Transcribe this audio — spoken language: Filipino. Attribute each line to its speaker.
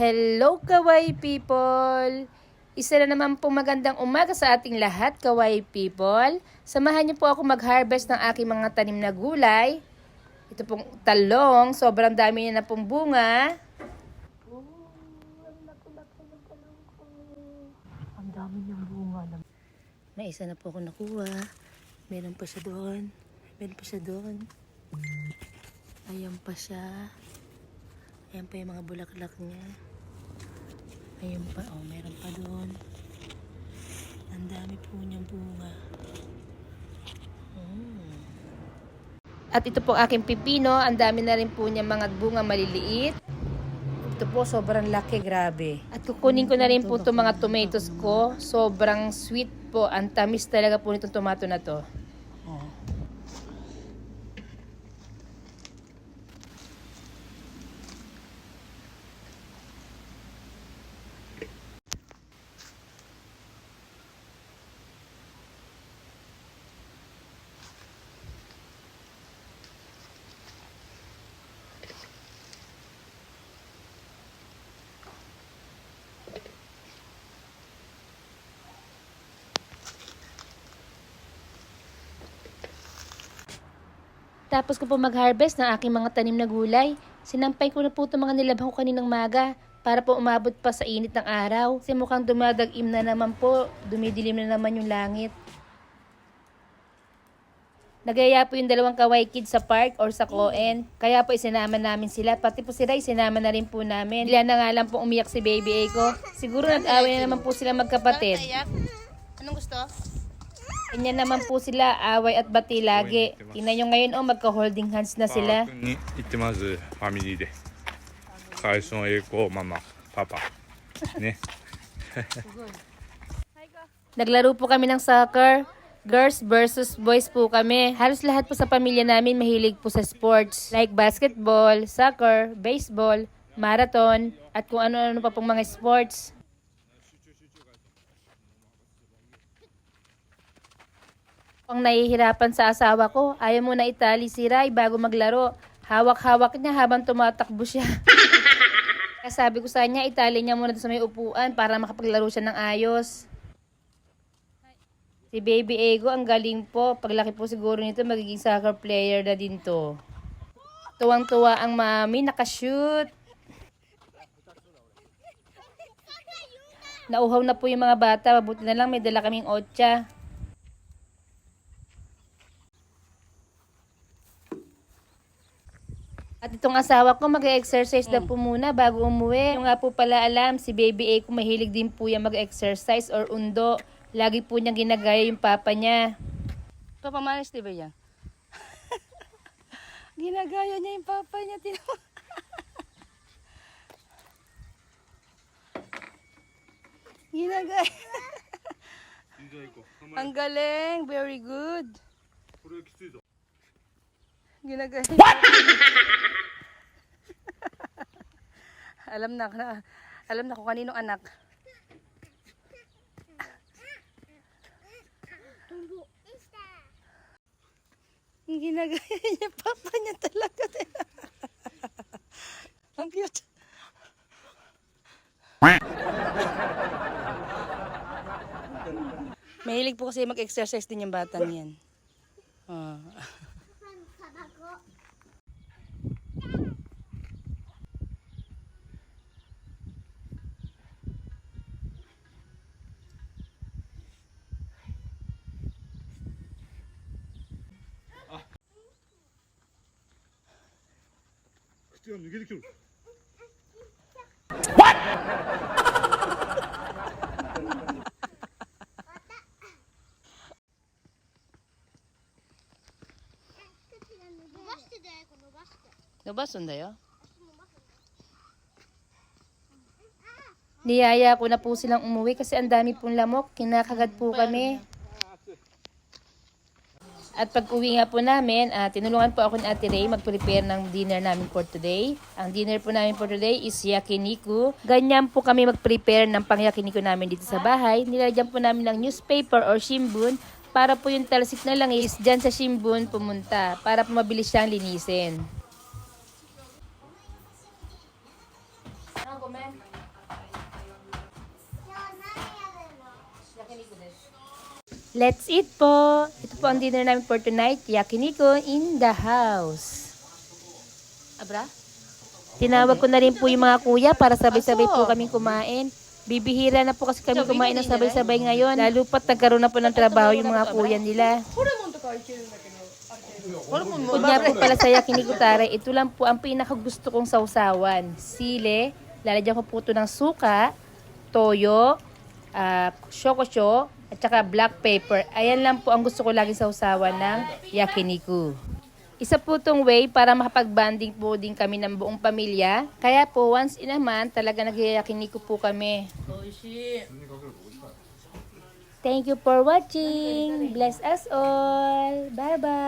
Speaker 1: Hello kawaii people! Isa na naman po magandang umaga sa ating lahat kawaii people. Samahan niyo po ako mag-harvest ng aking mga tanim na gulay. Ito pong talong, sobrang dami niya na pong bunga. Ang dami niyang bunga. May isa na po ako nakuha. Meron pa siya doon. Ayan pa siya. Ayan pa yung mga bulaklak niya. Ayun pa, oh, meron pa doon. Ang dami po niyang bunga. At ito po aking pipino, ang dami na rin po niya mga bunga maliliit. Ito po, sobrang laki, grabe. At kukunin ko na rin po itong mga tomatoes ko. Sobrang sweet po, ang tamis talaga po nitong tomato na to. Tapos ko po mag-harvest ng aking mga tanim na gulay. Sinampay ko na po itong mga nilabhan ko kaninang maga para po umabot pa sa init ng araw. Kasi mukhang dumadag-im na naman po, dumidilim na naman yung langit. Nagaya po yung dalawang kawaii kids sa park or sa Coen. Kaya po isinama namin sila. Pati po si Ray, sinama na rin po namin. Bila na nga lang po umiyak si baby A ko. Siguro nag-away na naman po sila magkapatid.
Speaker 2: Anong gusto?
Speaker 1: Ganyan naman po sila, away at bati lagi. Tingnan nyo ngayon, oh, magka-holding hands na sila.
Speaker 3: に行ってますファミリーで最初の栄光ママパパね
Speaker 1: Naglaro po kami ng soccer. Girls versus boys po kami. Halos lahat po sa pamilya namin mahilig po sa sports. Like basketball, soccer, baseball, marathon, at kung ano-ano pa pong mga sports. Ang nahihirapan sa asawa ko, ayaw mo na itali si Ray bago maglaro. Hawak-hawak niya habang tumatakbo siya. Kaya sabi ko sa kanya, itali niya muna sa may upuan para makapaglaro siya ng ayos. Si baby Ego, ang galing po. Paglaki po siguro nito, magiging soccer player na din to. Tuwang-tuwa ang mami, nakashoot. Nauhaw na po yung mga bata, mabuti na lang may dala kaming otsa. At itong asawa ko mag-exercise na po muna bago umuwi. Yung nga po pala alam, si baby A ko mahilig din po yan mag-exercise or undo. Lagi po niyang ginagaya yung papa niya.
Speaker 2: Papamanis, di ba yan? Ginagaya niya yung papa niya. Ginagaya. Ang galing. Very good. Ginagaya. Alam na kung kaninong anak. Ginagaya niya papa niya talaga. Ang cute. Mahilig po kasi mag-exercise din yung bata niyan. Nabasondayo?
Speaker 1: Niyaya ko na po silang umuwi kasi ang dami pong lamok. Kinakagat po kami. At pag uwi nga po namin, tinulungan po ako ni Ate Ray mag-prepare ng dinner namin for today. Ang dinner po namin for today is yakiniku. Ganyan po kami mag-prepare ng pang-yakiniku namin dito sa bahay. Nilagyan po namin ng newspaper or shimbun para po yung talsik na langis dyan sa shimbun pumunta para po mabilis siyang linisin. Let's eat po! Ito po ang dinner namin for tonight. Yakiniku in the house. Abra? Tinawag ko na rin po yung mga kuya para sabay-sabay po kaming kumain. Bibihira na po kasi kami kumain ng sabay-sabay ngayon. Lalo pat nagkaroon na po ng trabaho yung mga kuya nila. Kunya po pala sa yakiniku tare, ito lang po ang pinakagusto kong sausawan. Sile, lalagyan ko po ito ng suka, toyo, shokosho, at saka black pepper. Ayan lang po ang gusto ko lagi sausawan ng yakiniku. Isa po itong way para makapag-banding po din kami ng buong pamilya. Kaya po, once in a month, talaga nag-yakiniku po kami. Thank you for watching. Bless us all. Bye-bye.